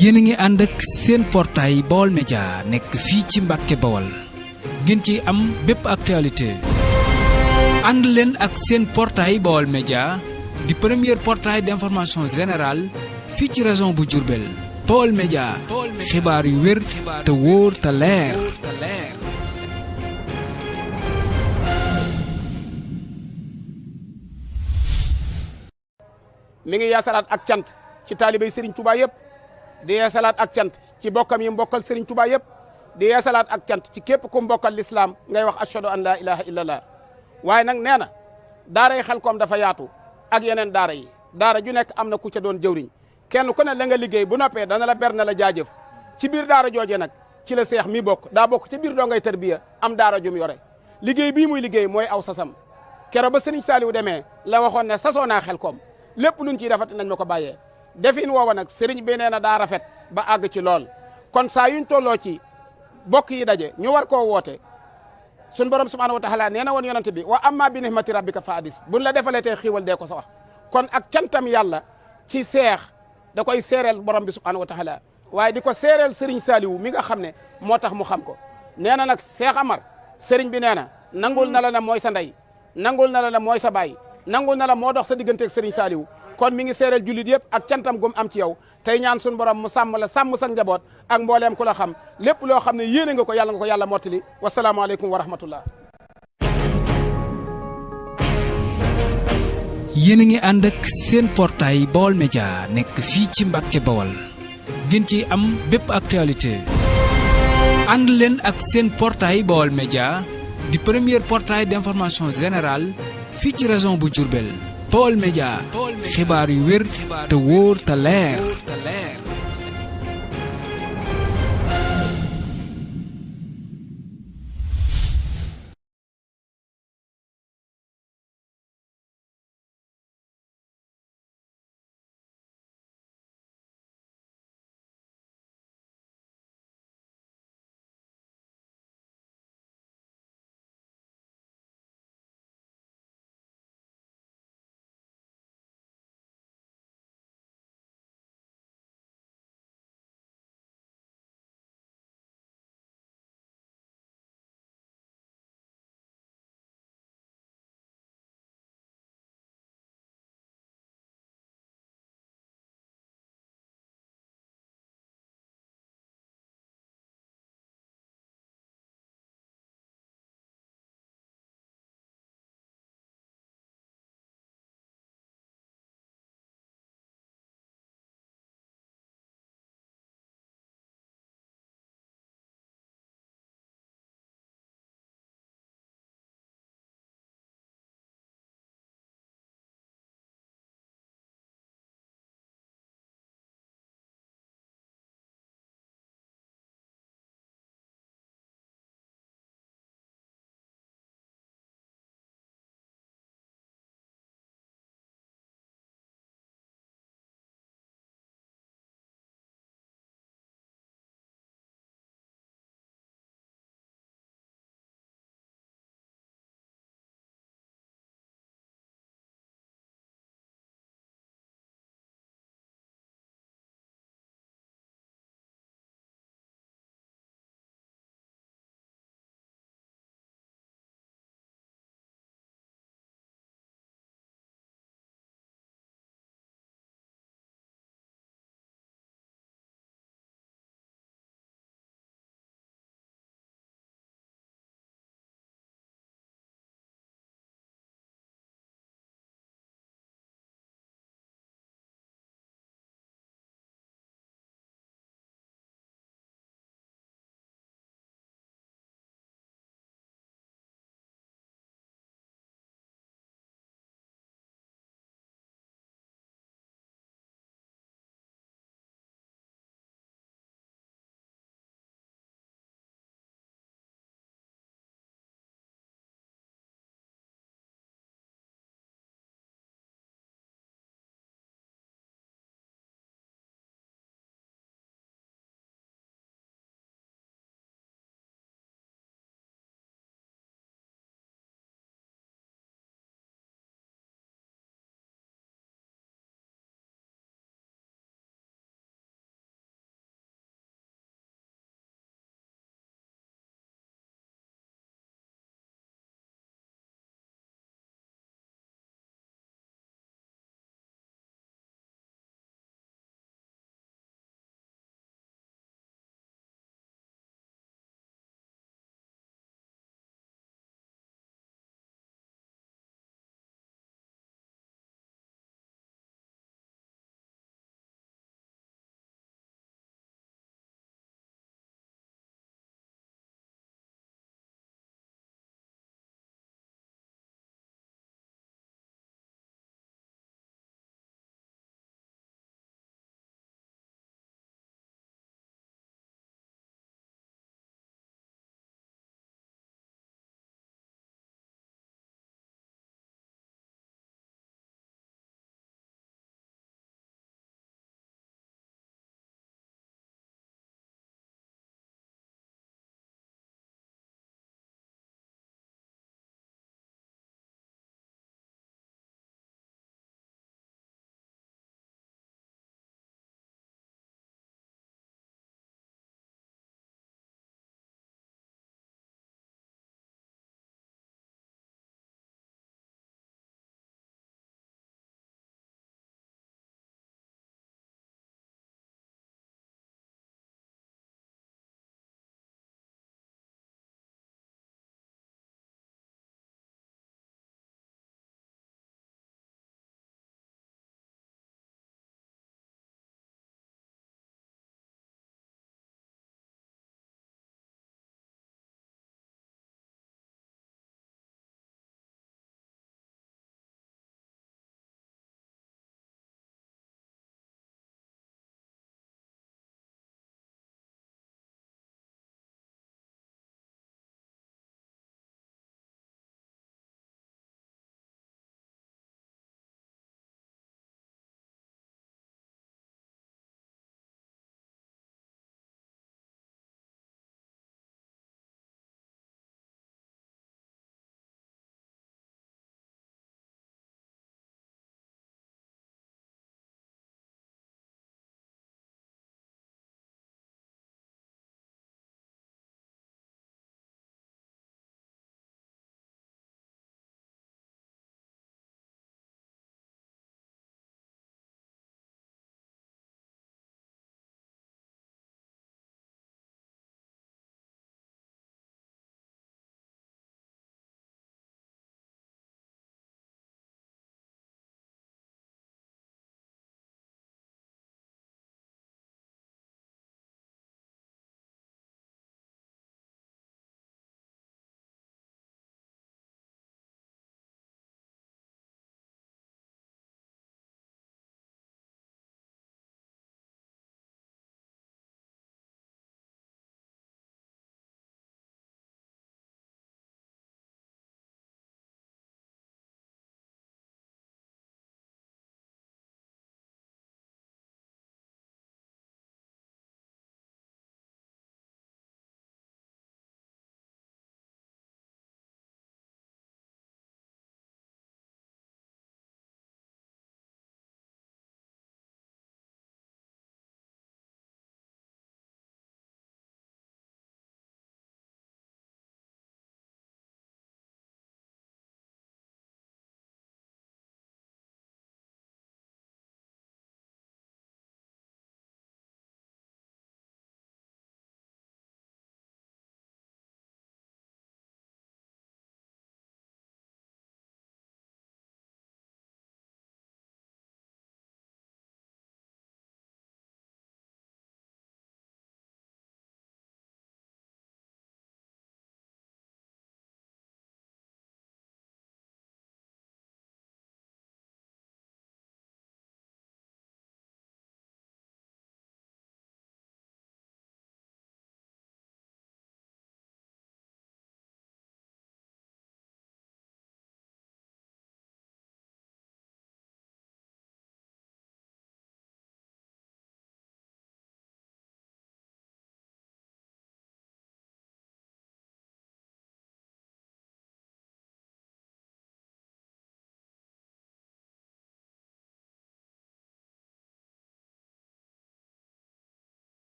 yéen a ngi ànd ak seen portail Baol Média nekk fii ci Mbàkke Bawol ngeen ci am bépp actualité ànd leen ak seen portail Baol Média di premier portail d'information générale fii ci région bu Diourbel. Baol Média xibaar yu wér te wóor te leer. mi ngi yeesalaat ak cant ci taalibey Serigne Touba yëpp di yeesalaat ak cant ci bokkam yi mbokkal Serigne Touba yëpp di yeesalaat ak cant ci képp ku mbokkal l'islam ngay wax ashhadu an la ilaha illallah. waaye nag nee na daara yi Xelkom dafa yaatu ak yeneen daara yi daara ju nekk am na ku ca doon jëwriñ kenn ku ne la nga liggéey bu noppee dana la ber na la jaajëf ci biir daara jooje nag ci la seex mi bokk daa bokk ci biir doo ngay tarbiya am daara jum yore liggéey bii muy liggéey mooy aw sasam kero ba Serigne Saliou demee la waxoon ne sasoo naa Xelkom lépp luñ ciy defati nañ ma ko bàyyee defin woowa nag sëriñ bi nee na daa rafet ba àgg ci lool kon saa yuñ tolloo ci bokk yi daje ñu war koo woote sun borom subhanahu wa taala nee na woon yonante bi wa amma bi nihmati rabbika fa hadis buñ la defalee tey xiiwal dee ko sa wax kon ak cantam yàlla ci seex da koy seereel borom bi subhanahu wa taala waaye di ko seereel sëriñ Saliou mi nga xam ne moo tax mu xam ko nee na nag Seex Amar sëriñ bi nee na nangul na la ne mooy sa ndey nangul na la ne mooy sa baay nangul na la moo dox sa digganteeg Serigne Saliou kon mi ngi seereel jullit yëpp ak cantam gum am ci yow tey ñaan suñu borom mu sàmm la sàmm sa njaboot ak mbooleem ku la xam lépp loo xam ne yéene nga ko yàlla mottali wasalaamaaleykum wa rahmatullah. yéen a ngi ànd ak seen portail Baol Média nekk fii ci Mbàkke Bawol ngeen ci am bépp actualité ànd leen ak seen portail Baol Média di premier portail d'information générale fii ci région bu Diourbel. Baol Média xibaar yu wér te wóor te leer.